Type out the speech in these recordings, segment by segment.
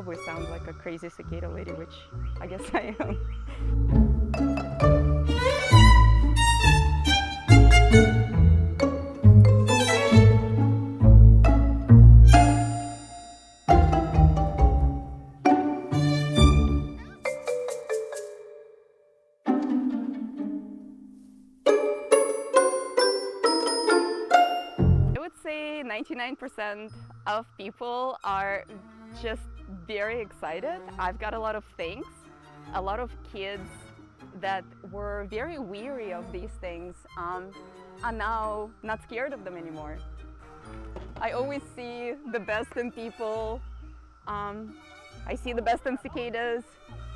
probably sound like a crazy cicada lady, which I guess I am. I would say 99% of people are just very excited. I've got a lot of things, a lot of kids that were very weary of these things are now not scared of them anymore. I always see the best in people. I see the best in cicadas.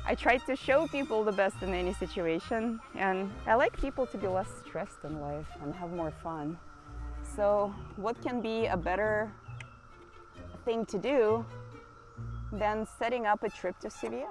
I try to show people the best in any situation, and I like people to be less stressed in life and have more fun. So what can be a better thing to do than setting up a trip to CVS?